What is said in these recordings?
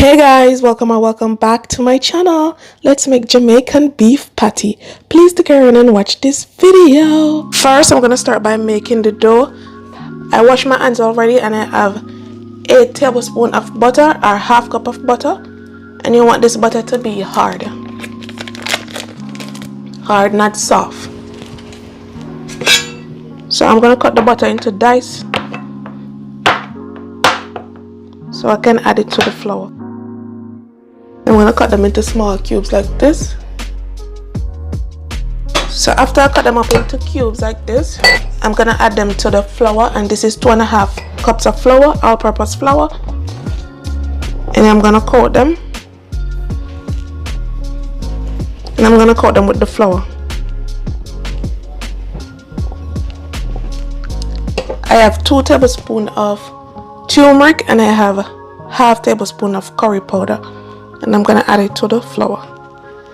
Hey guys, welcome back to my channel. Let's make Jamaican beef patty. Please stick around and watch this video. First, I'm gonna start by making the dough. I washed my hands already and I have 8 tablespoons of butter or half cup of butter, and you want this butter to be hard, not soft. So I'm gonna cut the butter into dice so I can add it to the flour. I'm going to cut them into small cubes like this. So after I cut them up into cubes like this, I'm going to add them to the flour, and this is 2.5 cups of flour, all-purpose flour, and I'm going to coat them, and I'm going to coat them with the flour. I have 2 tablespoons of turmeric and I have half tablespoon of curry powder, and I'm gonna add it to the flour,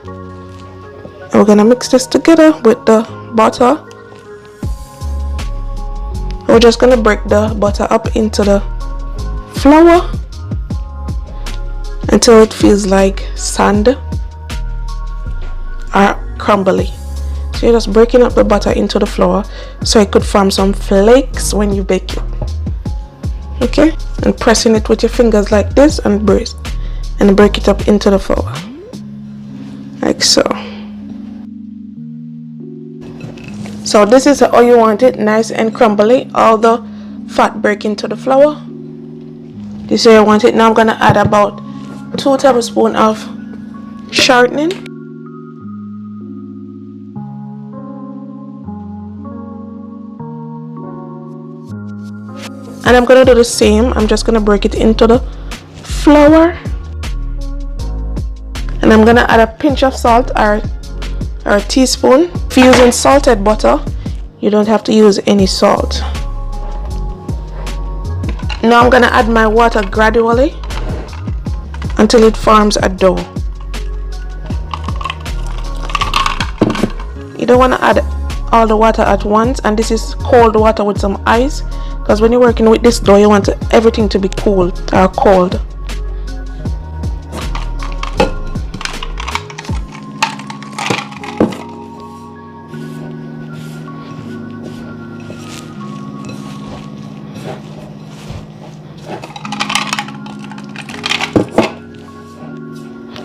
and we're gonna mix this together with the butter. We're just gonna break the butter up into the flour until it feels like sand or crumbly. So you're just breaking up the butter into the flour so it could form some flakes when you bake it. Okay, and pressing it with your fingers like this and break it up into the flour like so. So this is how you want it, nice and crumbly, all the fat break into the flour. This is how you want it. Now I'm gonna add about 2 tablespoons of shortening, and I'm gonna do the same. I'm just gonna break it into the flour, and I'm gonna add a pinch of salt or a teaspoon. If you're using salted butter, you don't have to use any salt. Now I'm gonna add my water gradually until it forms a dough. You don't want to add all the water at once, and this is cold water with some ice, because when you're working with this dough you want everything to be cool or cold.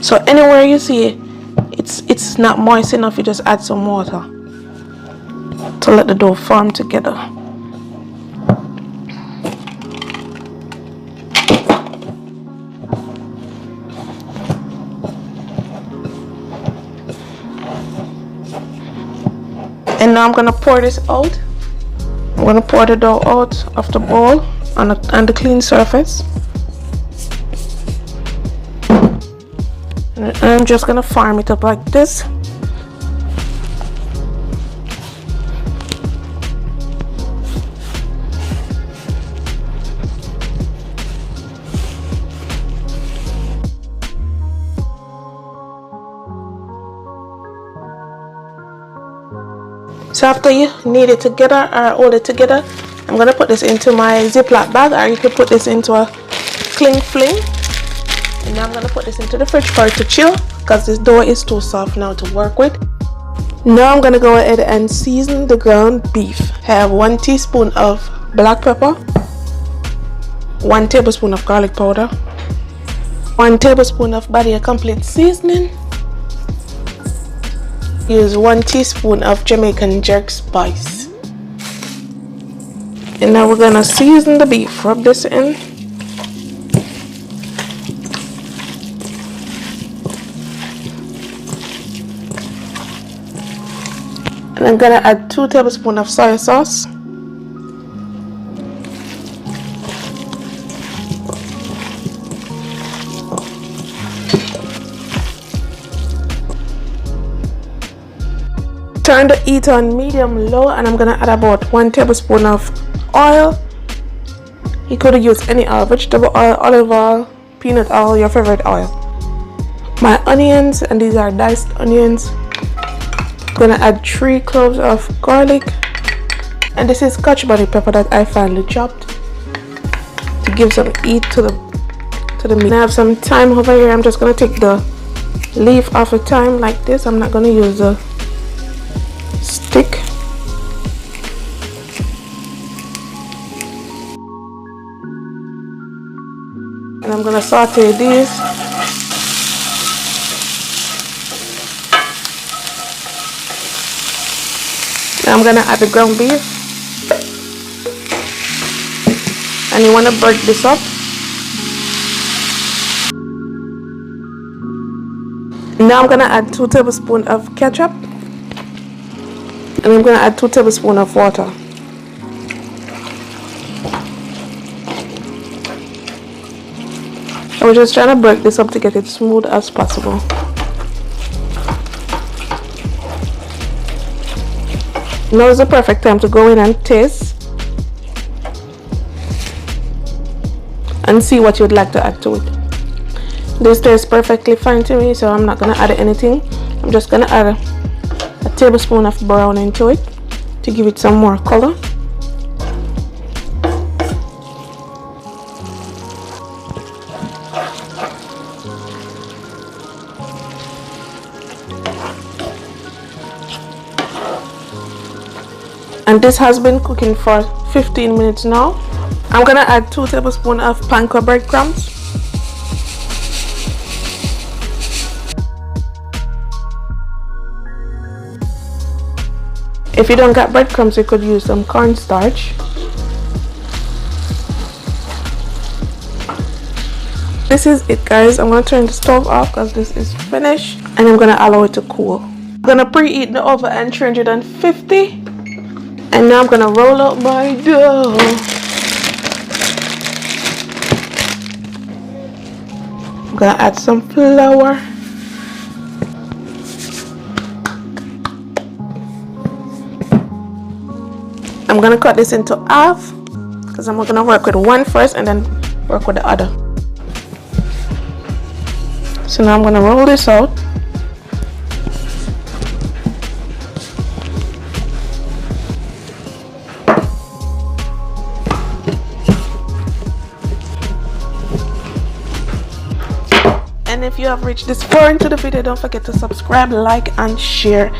So anywhere you see it's not moist enough, you just add some water to let the dough form together. And now I'm gonna pour this out. I'm gonna pour the dough out of the bowl on the clean surface. And I'm just gonna form it up like this. So after you knead it together or hold it together, I'm gonna put this into my Ziploc bag, or you could put this into a cling film. And now I'm gonna put this into the fridge for it to chill, because this dough is too soft now to work with. Now I'm gonna go ahead and season the ground beef. I have 1 teaspoon of black pepper, 1 tablespoon of garlic powder, 1 tablespoon of Badia Complete seasoning. Use 1 teaspoon of Jamaican jerk spice. And now we're gonna season the beef. Rub this in. And I'm gonna add 2 tablespoons of soy sauce. Turn the heat on medium low, and I'm gonna add about 1 tablespoon of oil. You could use any oil, vegetable oil, olive oil, peanut oil, your favorite oil. My onions, and these are diced onions. I'm gonna add 3 cloves of garlic, and this is Scotch body pepper that I finely chopped to give some heat to to the meat. I have some thyme over here. I'm just gonna take the leaf off the thyme like this. I'm not gonna use the stick. And I'm gonna saute these. Now I'm gonna add the ground beef. And you wanna break this up. Now I'm gonna add 2 tablespoons of ketchup. And I'm gonna add 2 tablespoons of water. I was just trying to break this up to get it smooth as possible. Now is the perfect time to go in and taste and see what you'd like to add to it. This tastes perfectly fine to me, so I'm not gonna add anything. I'm just gonna add a tablespoon of brown into it to give it some more color. And this has been cooking for 15 minutes now. I'm gonna add 2 tablespoons of panko breadcrumbs. If you don't get breadcrumbs, you could use some cornstarch. This is it, guys. I'm gonna turn the stove off because this is finished, and I'm gonna allow it to cool. I'm gonna preheat the oven at 350. And now I'm gonna roll out my dough. I'm gonna add some flour. I'm gonna cut this into half because I'm gonna work with one first and then work with the other. So now I'm gonna roll this out. And if you have reached this far into the video, don't forget to subscribe, like, and share.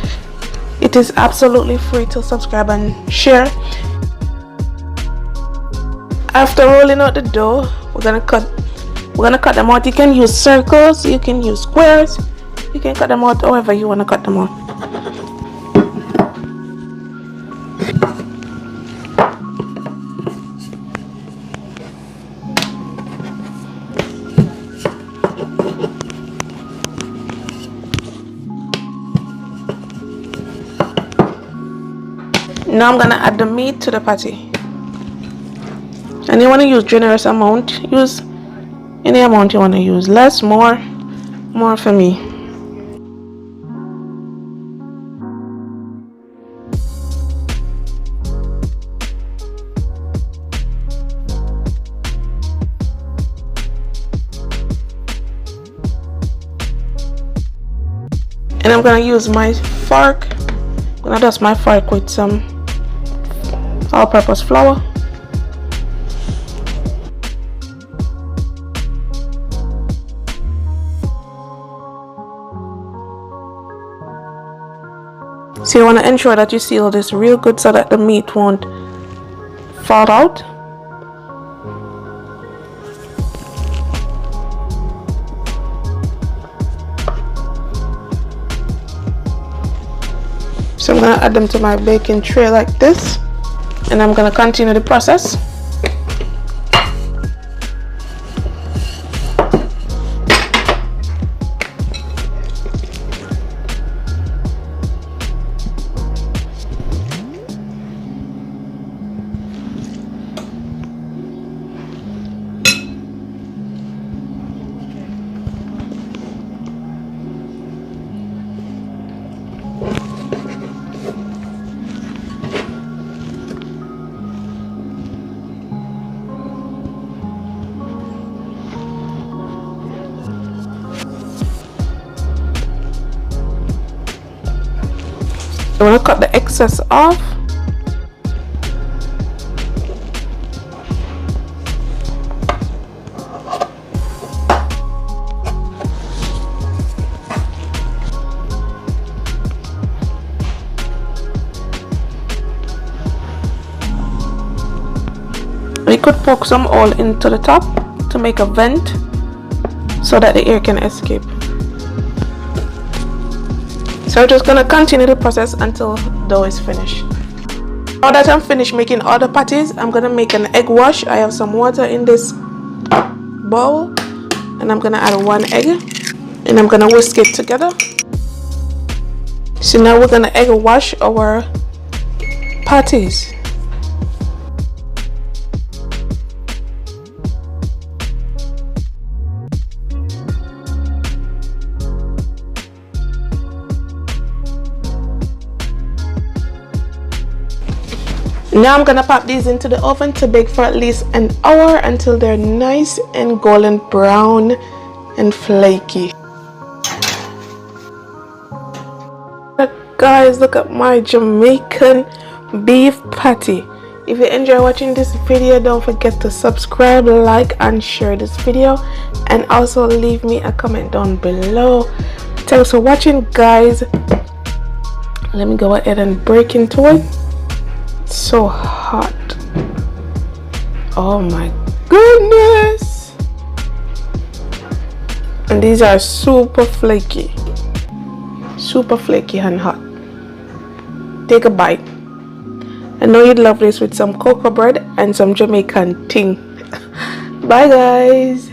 It is absolutely free to subscribe and share. After rolling out the dough, we're gonna cut them out. You can use circles, you can use squares, you can cut them out however you want to cut them out. Now I'm gonna add the meat to the patty. And you want to use generous amount. Use any amount you want to use. Less, more for me. And I'm gonna use my fork. I'm gonna dust my fork with some all-purpose flour. So you want to ensure that you seal this real good so that the meat won't fall out. So I'm going to add them to my baking tray like this. And I'm going to continue the process. I want to cut the excess off. could poke some oil into the top to make a vent so that the air can escape. So we're just gonna continue the process until dough is finished. Now that I'm finished making all the patties, I'm gonna make an egg wash. I have some water in this bowl and I'm gonna add 1 egg and I'm gonna whisk it together. So now we're gonna egg wash our patties. Now I'm gonna pop these into the oven to bake for at least an hour until they're nice and golden brown and flaky. Guys, look at my Jamaican beef patty. If you enjoy watching this video, don't forget to subscribe, like and share this video, and also leave me a comment down below. Thanks for watching, guys. Let me go ahead and break into it. It's so hot. Oh my goodness. And these are super flaky and hot. Take a bite. I know you'd love this with some cocoa bread and some Jamaican ting. Bye guys.